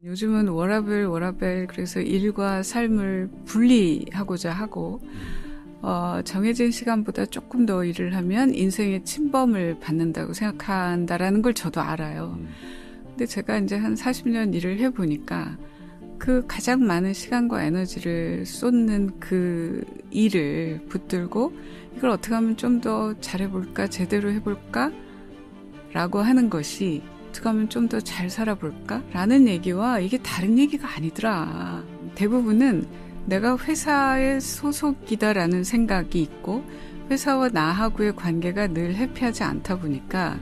요즘은 워라밸 그래서 일과 삶을 분리하고자 하고 정해진 시간보다 조금 더 일을 하면 인생의 침범을 받는다고 생각한다라는 걸 저도 알아요. 근데 제가 이제 한 40년 일을 해보니까 그 가장 많은 시간과 에너지를 쏟는 그 일을 붙들고 이걸 어떻게 하면 좀 더 잘해볼까, 제대로 해볼까 라고 하는 것이 어떻게 하면 좀 더 잘 살아볼까 라는 얘기와 이게 다른 얘기가 아니더라. 대부분은 내가 회사의 소속이다라는 생각이 있고 회사와 나하고의 관계가 늘 해피하지 않다 보니까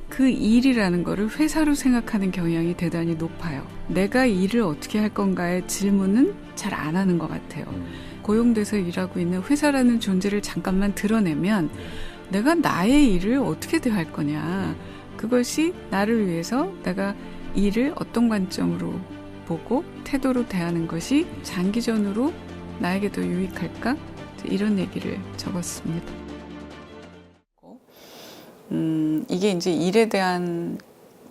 그 일이라는 거를 회사로 생각하는 경향이 대단히 높아요. 내가 일을 어떻게 할 건가의 질문은 잘 안 하는 것 같아요. 고용돼서 일하고 있는 회사라는 존재를 잠깐만 드러내면 내가 나의 일을 어떻게 대할 거냐. 그것이 나를 위해서 내가 일을 어떤 관점으로 보고 태도로 대하는 것이 장기전으로 나에게 더 유익할까? 이런 얘기를 적었습니다. 이게 이제 일에 대한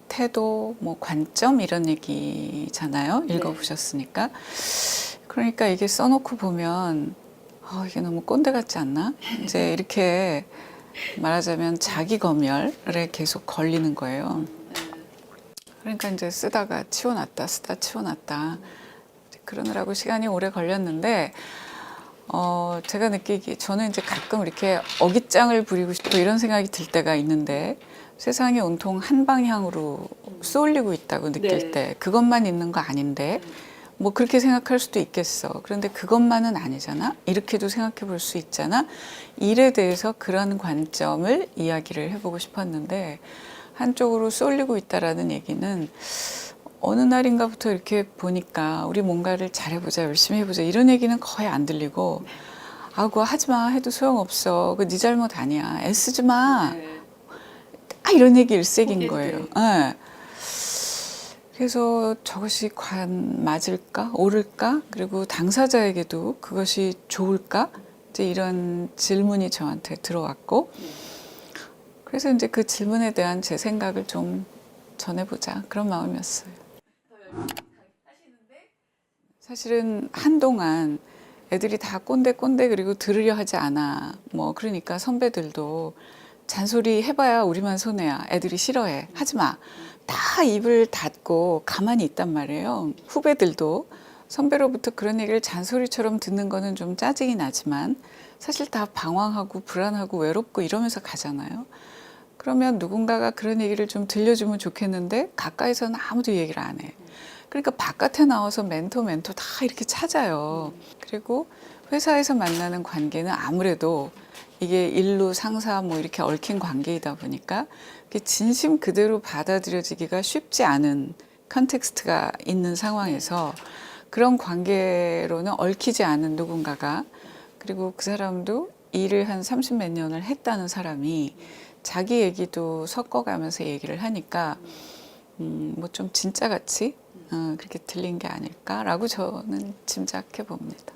태도, 뭐 관점 이런 얘기잖아요. 읽어보셨으니까. 그러니까 이게 써놓고 보면 이게 너무 꼰대 같지 않나? 이제 이렇게 말하자면 자기 검열에 계속 걸리는 거예요. 그러니까 이제 쓰다가 치워놨다, 쓰다 치워놨다. 그러느라고 시간이 오래 걸렸는데, 제가 느끼기에 저는 이제 가끔 이렇게 어깃장을 부리고 싶고 이런 생각이 들 때가 있는데, 세상이 온통 한 방향으로 쏠리고 있다고 느낄 때, 그것만 있는 거 아닌데, 뭐 그렇게 생각할 수도 있겠어. 그런데 그것만은 아니잖아. 이렇게도 생각해 볼 수 있잖아. 일에 대해서 그런 관점을 이야기를 해보고 싶었는데 한쪽으로 쏠리고 있다라는 얘기는 어느 날인가부터 이렇게 보니까 우리 뭔가를 잘해보자, 열심히 해보자 이런 얘기는 거의 안 들리고 그거 하지 마 해도 소용없어. 그거 네 잘못 아니야. 애쓰지 마. 이런 얘기 일색인 거예요. 네. 그래서 저것이 과연 맞을까? 옳을까? 그리고 당사자에게도 그것이 좋을까? 이제 이런 질문이 저한테 들어왔고, 그래서 이제 그 질문에 대한 제 생각을 좀 전해보자. 그런 마음이었어요. 사실은 한동안 애들이 다 꼰대 그리고 들으려 하지 않아. 뭐, 그러니까 선배들도 잔소리 해봐야 우리만 손해야. 애들이 싫어해. 하지 마. 다 입을 닫고 가만히 있단 말이에요. 후배들도 선배로부터 그런 얘기를 잔소리처럼 듣는 거는 좀 짜증이 나지만 사실 다 방황하고 불안하고 외롭고 이러면서 가잖아요. 그러면 누군가가 그런 얘기를 좀 들려주면 좋겠는데 가까이서는 아무도 얘기를 안 해. 그러니까 바깥에 나와서 멘토 다 이렇게 찾아요. 그리고 회사에서 만나는 관계는 아무래도 이게 일로 상사 뭐 이렇게 얽힌 관계이다 보니까 진심 그대로 받아들여지기가 쉽지 않은 컨텍스트가 있는 상황에서 그런 관계로는 얽히지 않은 누군가가 그리고 그 사람도 일을 한 30몇 년을 했다는 사람이 자기 얘기도 섞어가면서 얘기를 하니까 뭐 좀 진짜같이 그렇게 들린 게 아닐까라고 저는 짐작해 봅니다.